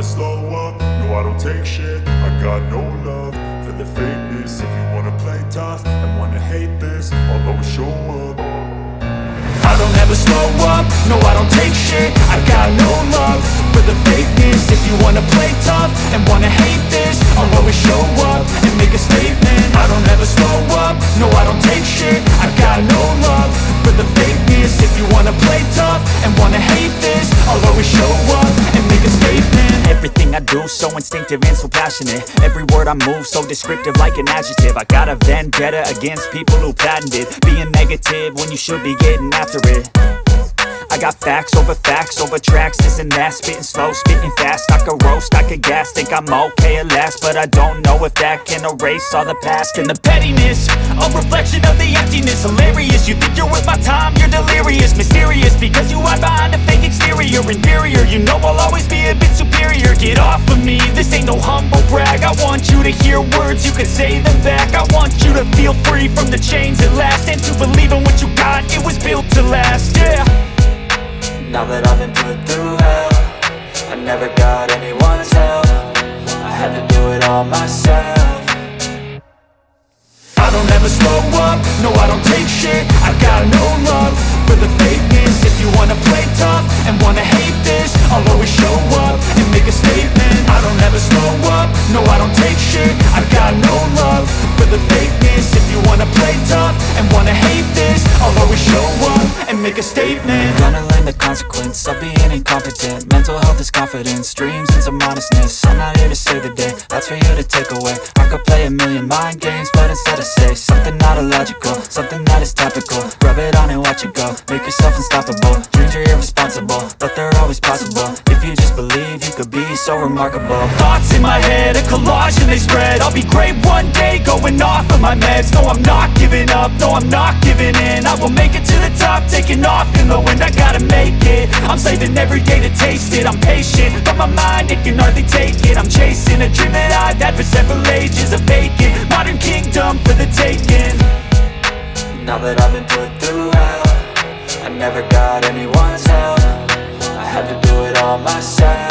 slow up, no I don't take shit. I got no love for the fakeness. If you wanna play tough and wanna hate this, I'll always show up. I don't ever slow up, no I don't take shit. I got no love for the fakeness. If you wanna play tough and wanna hate this, I'll always show up and make a statement. I don't ever slow up, no I don't take shit. I got no love for the fakeness. If you wanna play tough and wanna hate this, I'll always show up and make a statement. Everything I do so instinctive and so passionate. Every word I move so descriptive like an adjective. I got a vendetta against people who patented being negative when you should be getting after it. I got facts over tracks, this and that. Spitting slow, spitting fast, I could roast, I could gas. Think I'm okay at last, but I don't know if that can erase all the past. And the pettiness, a reflection of the emptiness. Hilarious, you think you're worth my time, you're delirious. Mysterious, because you hide behind a fake exterior. Inferior, you know I'll always be a bit superior. Get off of me, this ain't no humble brag. I want you to hear words, you can say them back. I want you to feel free from the chains at last, and to believe in what you got, it was built to last, yeah. Now that I've been put through hell, I never got anyone's help. I had to do it all myself. I don't ever slow up, no I don't take shit. I got no love for the fakeness. If you wanna play tough and wanna hate this, I'll always show up and make a statement. I don't ever slow up, no I don't take shit. I got no love for the fakeness. If you wanna play tough and wanna hate this, I'll always show up and make a statement. Gonna learn the consequence of being incompetent. Mental health is confidence, dreams and some honestness. I'm not here to save the day, that's for you to take away. I could play a million mind games, but instead I say something not illogical, something that is topical. Rub it on and watch it go, make yourself unstoppable. Dreams are irresponsible, but they're always possible. If you just believe, you could be so remarkable. Thoughts in my head, a collage and they spread. I'll be great one day, going off of my meds. No, I'm not giving up, no, I'm not giving in. I will make it to the top, taking off in the wind. I gotta make it, I'm saving every day to taste it. I'm patient, but my mind, it can hardly take it. I'm chasing a dream that I've had for several ages. A vacant, modern kingdom for the taking. Now that I've been put through hell, I never got anyone's help. I had to do it all myself.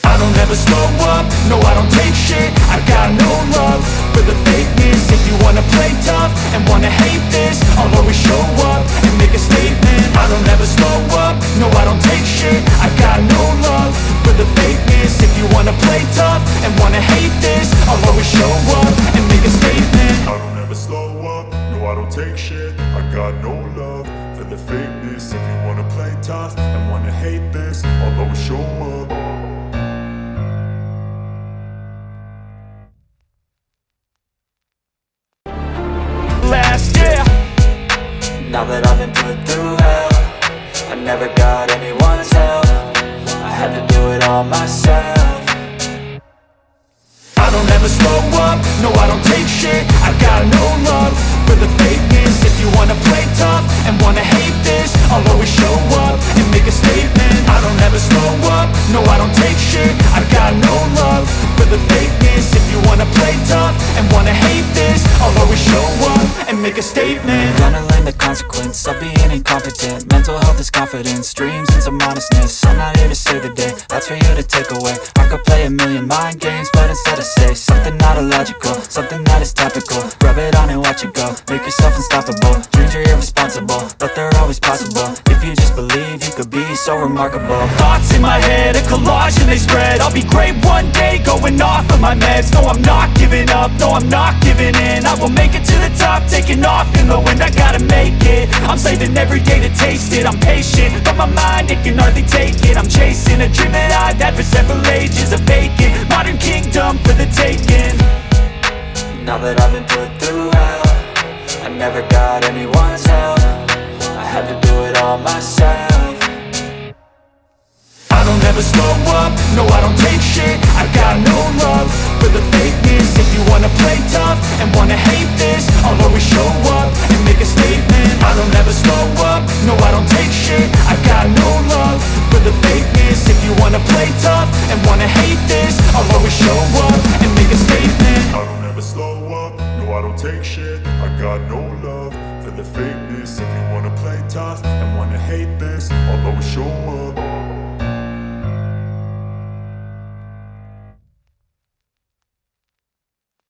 I don't ever slow up, no I don't take shit. I got no love for the fakeness. If you wanna play tough and wanna hate this, I'll always show up and make a statement. I don't ever slow up, no I don't take shit. I got no love for the fakeness. If you wanna play tough and wanna hate this, I'll always show up and make a statement. I don't ever slow up, no I don't take shit. I got no love for the fakeness. If you wanna play tough and wanna hate this, I'll always show up. Now that I've been put through hell, I never got anyone's help. I had to do it all myself. I don't ever slow up, no I don't take shit. I got no love for the fakeness. If you wanna play tough and wanna hate this, I'll always show up and make a statement. I don't ever slow up, no I don't take shit. I got no love for the fakeness. If you wanna play tough and wanna hate this, I'll always show up and make a statement. Gonna learn the consequence of being incompetent. Mental health is confidence, dreams and some honestness. I'm not here to save the day, that's for you to take away. I could play a million mind games, but instead I say something not illogical, something that is topical. Rub it on and watch it go, make yourself unstoppable. Dreams are irresponsible, but they're always possible. If you just believe, you could be so remarkable. Thoughts in my head, a collage and they spread. I'll be great one day, going off of my meds. No, I'm not giving up, no, I'm not giving in. I will make it to the top, taking off in the wind. I gotta make it, I'm saving every day to taste it. I'm patient, but my mind, it can hardly take it. I'm chasing a dream that I've had for several ages. A vacant, modern kingdom for the taking. Now that I've been put through hell, I never got anyone's help. I had to do it all myself. I don't ever slow up, no I don't take shit. I got no love for the fakeness. If you wanna play tough and wanna hate this, I'll always show up and make a statement. I don't ever slow up, no I don't take shit. I got no love for the fakeness. If you wanna play tough and wanna hate this, I'll always show up and make a statement. I don't ever slow up, no I don't take shit. I got no love for the fakeness. If you wanna play tough and wanna hate this,